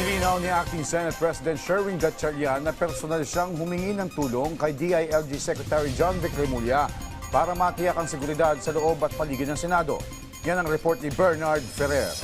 Nilinaw ni Acting Senate President Sherwin Gatchalian na personal siyang humingi ng tulong kay DILG Secretary John Vic Remulla para matiyak ang seguridad sa loob at paligid ng Senado. Yan ang report ni Bernard Ferrer.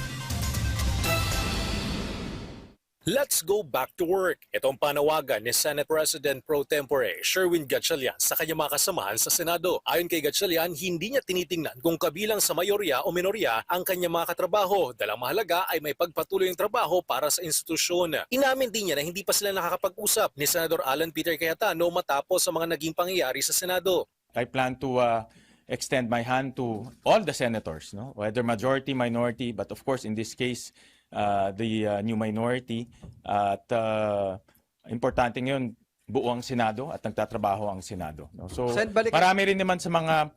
Let's go back to work. Itong panawagan ni Senate President Pro Tempore Sherwin Gatchalian sa kanyang mga kasamahan sa Senado. Ayon kay Gatchalian, hindi niya tinitingnan kung kabilang sa mayorya o minorya ang kanyang mga katrabaho. Dahil ang mahalaga ay may pagpatuloy ang trabaho para sa institusyon. Inamin din niya na hindi pa sila nakakapag-usap ni Senador Alan Peter Cayetano matapos sa mga naging pangyayari sa Senado. I plan to extend my hand to all the senators, no? Whether majority, minority, but of course in this case, the new minority. At importante ngayon, buo ang Senado at nagtatrabaho ang Senado. No? So marami rin naman sa mga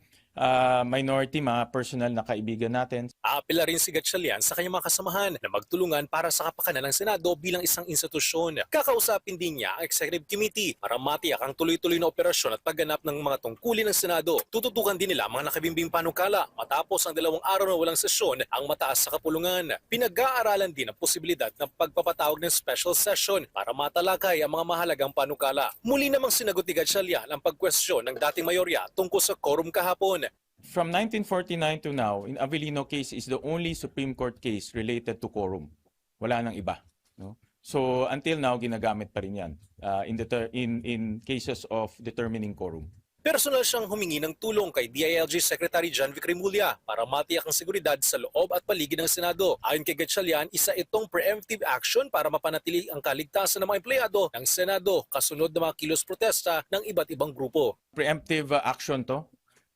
minority, mga personal na kaibigan natin. Aapela rin si Gatchalian sa kanyang mga kasamahan na magtulungan para sa kapakanan ng Senado bilang isang institusyon. Kakausapin din niya ang Executive Committee para matiyak ang tuloy-tuloy na operasyon at pagganap ng mga tungkulin ng Senado. Tututukan din nila mga nakabimbing panukala matapos ang 2 araw na walang sesyon ang mataas sa kapulungan. Pinag-aaralan din ang posibilidad ng pagpapatawag ng special session para matalakay ang mga mahalagang panukala. Muli namang sinagot ni Gatchalian ang pagkwestiyon ng dating mayorya tungkol sa quorum kahapon. From 1949 to now, in Avellino case is the only Supreme Court case related to quorum. Wala nang iba. No? So until now, ginagamit pa rin yan in cases of determining quorum. Personal siyang humingi ng tulong kay DILG Secretary John Vic Remulla para matiyak ang seguridad sa loob at paligid ng Senado. Ayon kay Gatchalian, isa itong preemptive action para mapanatili ang kaligtasan ng mga empleyado ng Senado kasunod ng mga kilos protesta ng iba't ibang grupo. Preemptive action to.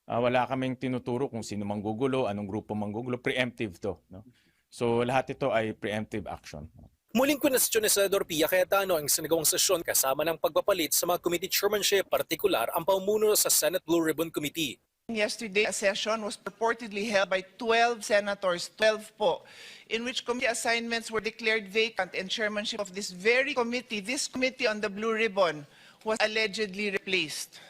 Wala kaming tinuturo kung sino manggugulo, anong grupo manggugulo. Preemptive to. No? So lahat ito ay preemptive action. Muling kwestiyon ni Senador Pia Cayetano ang sinagawang sesyon kasama ng pagpapalit sa mga committee chairmanship, partikular ang pamuno sa Senate Blue Ribbon Committee. Yesterday, a session was purportedly held by 12 senators, 12 po, in which committee assignments were declared vacant and chairmanship of this very committee, this committee on the Blue Ribbon, was allegedly replaced.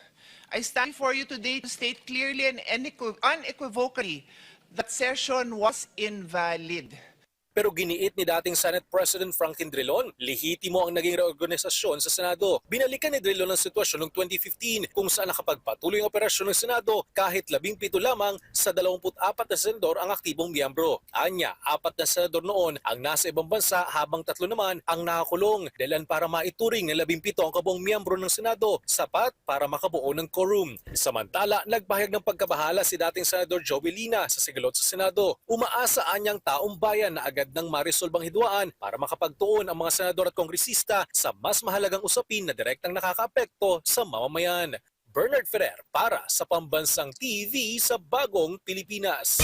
I stand before you today to state clearly and unequivocally that session was invalid. Pero giniit ni dating Senate President Franklin Drilon, lehitimo ang naging reorganisasyon sa Senado. Binalikan ni Drilon ang sitwasyon noong 2015 kung saan nakapagpatuloy ang operasyon ng Senado kahit 17 lamang sa 24 na senador ang aktibong miyembro. Anya, 4 na senador noon ang nasa ibang bansa habang 3 naman ang nakakulong. Dahilan para maituring ng 17 ang kabuong miyembro ng Senado, sapat para makabuo ng quorum. Samantala, nagpahayag ng pagkabahala si dating Senador Joey Lina sa sigalot sa Senado. Umaasa anyang taong bayan na agad ng marisolbang hidwaan para makapagtuon ang mga senador at kongresista sa mas mahalagang usapin na direktang nakakaapekto sa mamamayan. Bernard Ferrer para sa Pambansang TV sa Bagong Pilipinas.